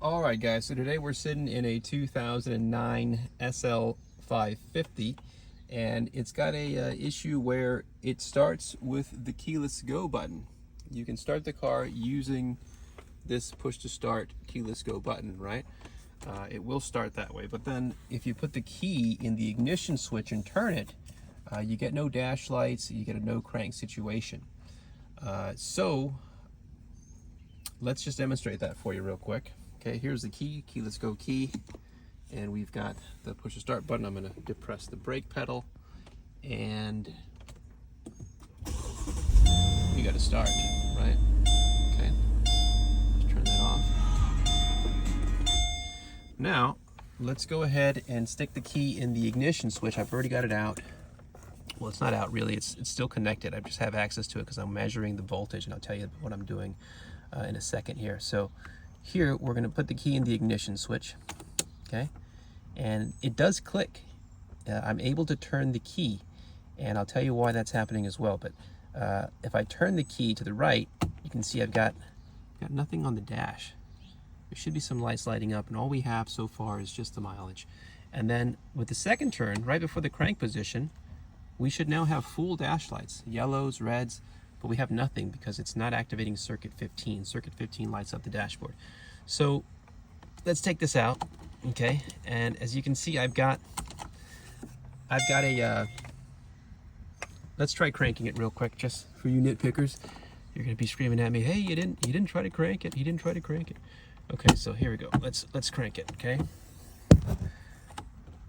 Alright guys, so today we're sitting in a 2009 SL550, and it's got a issue where it starts with the keyless go button. You can start the car using this push to start keyless go button, right? It will start that way, but then if you put the key in the ignition switch and turn it, you get no dash lights, you get a no crank situation. So let's just demonstrate that for you real quick. Okay, here's the key, keyless go key, and we've got the push to start button. I'm going to depress the brake pedal, and we got to start, right? Okay, let's turn that off. Now, let's go ahead and stick the key in the ignition switch. I've already got it out. Well, it's not out really, it's still connected. I just have access to it because I'm measuring the voltage, and I'll tell you what I'm doing in a second here. So here, we're going to put the key in the ignition switch, okay? And it does click. I'm able to turn the key, and I'll tell you why that's happening as well. But if I turn the key to the right, you can see I've got nothing on the dash. There should be some lights lighting up, and all we have so far is just the mileage. And then with the second turn, right before the crank position, we should now have full dash lights, yellows, reds, but we have nothing because it's not activating circuit 15. Circuit 15 lights up the dashboard. So let's take this out, okay? And as you can see, I've got a, let's try cranking it real quick, just for you nitpickers. You're gonna be screaming at me, hey, you didn't try to crank it, you didn't try to crank it. Okay, so here we go, let's crank it, okay?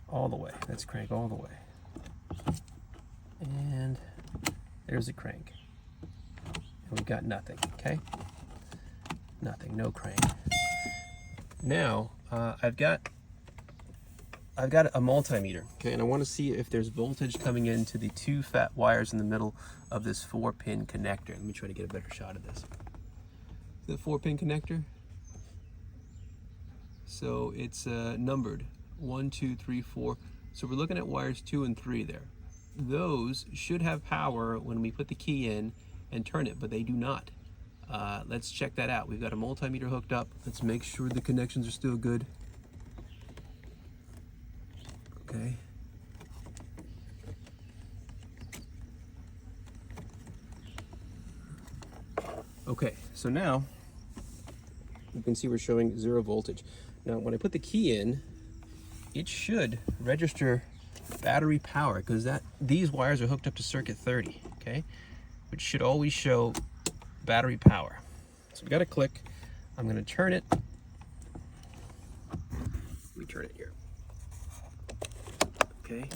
All the way, let's crank all the way. And there's the crank. And we got nothing, okay? Nothing, no crank. Now, I've got a multimeter, okay? And I want to see if there's voltage coming into the two fat wires in the middle of this 4-pin connector. Let me try to get a better shot of this. The 4-pin connector. So it's numbered 1, 2, 3, 4. So we're looking at wires 2 and 3 there. Those should have power when we put the key in and turn it, but they do not. Let's check that out. We've got a multimeter hooked up. Let's make sure the connections are still good. Okay. Okay, so now you can see we're showing 0 voltage. Now when I put the key in, it should register battery power because these wires are hooked up to circuit 30, okay? Which should always show battery power. So we got to click. I'm going to turn it. Let me turn it here. Okay,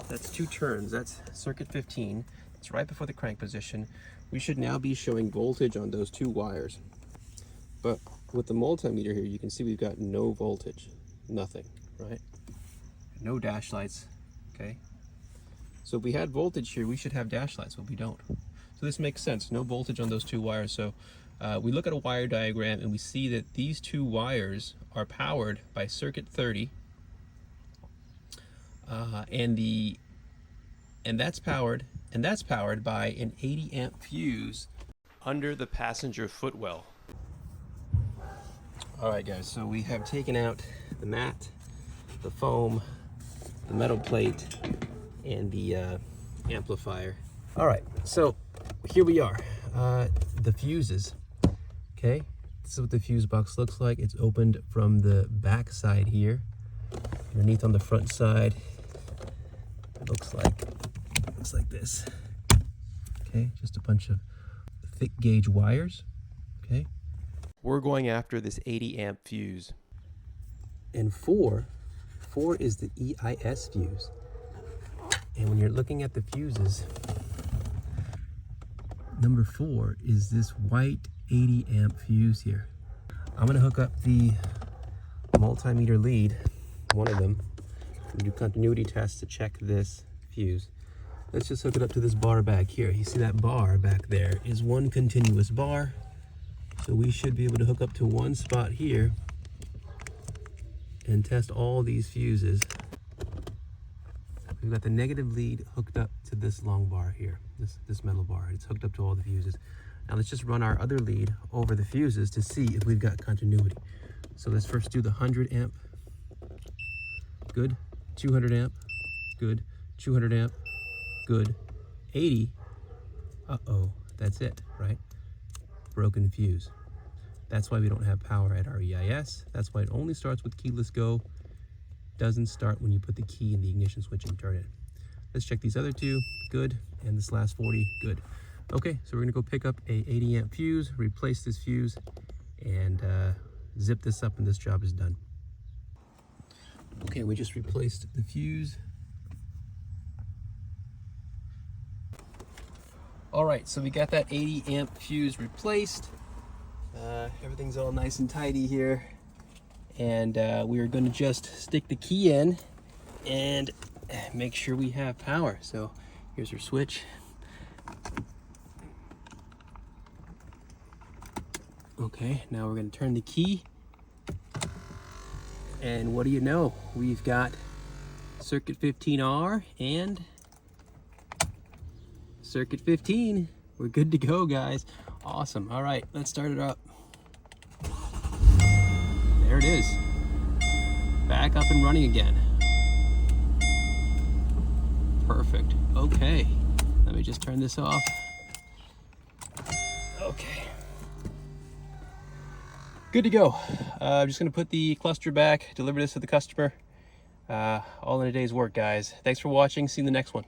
that's 2 turns. That's circuit 15. It's right before the crank position. We should now be showing voltage on those 2 wires. But with the multimeter here, you can see we've got no voltage, nothing, right? No dash lights, okay? So if we had voltage here, we should have dash lights, but we don't. So this makes sense, no voltage on those 2 wires. So we look at a wire diagram and we see that these 2 wires are powered by circuit 30, and that's powered by an 80 amp fuse under the passenger footwell. All right guys, so we have taken out the mat, the foam, the metal plate, and the amplifier. All right, so here we are, the fuses, okay? This is what the fuse box looks like. It's opened from the back side here. Underneath on the front side, it looks like this, okay? Just a bunch of thick gauge wires, okay? We're going after this 80 amp fuse. And 4 is the EIS fuse. And when you're looking at the fuses, number 4 is this white 80 amp fuse here. I'm gonna hook up the multimeter lead, one of them, and do continuity tests to check this fuse. Let's just hook it up to this bar back here. You see that bar back there is one continuous bar. So we should be able to hook up to one spot here and test all these fuses. we've got the negative lead hooked up to this long bar here, this metal bar. It's hooked up to all the fuses. Now let's just run our other lead over the fuses to see if we've got continuity. So let's first do the 100 amp. Good. 200 amp. Good. 200 amp. Good. 80. Uh-oh, that's it, right? Broken fuse. That's why we don't have power at our EIS. That's why it only starts with keyless go. Doesn't start when you put the key in the ignition switch and turn it. Let's check these other two. Good. And this last 40. Good. Okay, so we're gonna go pick up a 80 amp fuse, replace this fuse, and zip this up, and this job is done. Okay, we just replaced the fuse. All right, so we got that 80 amp fuse replaced. Everything's all nice and tidy here. And we are gonna just stick the key in and make sure we have power. So here's our switch. Okay, now we're gonna turn the key. And what do you know? We've got circuit 15R and circuit 15. We're good to go, guys. Awesome. All right, let's start it up. There it is. Back up and running again. Perfect. Okay, let me just turn this off. Okay. Good to go. I'm just gonna put the cluster back, deliver this to the customer. All in a day's work, guys. Thanks for watching. See you in the next one.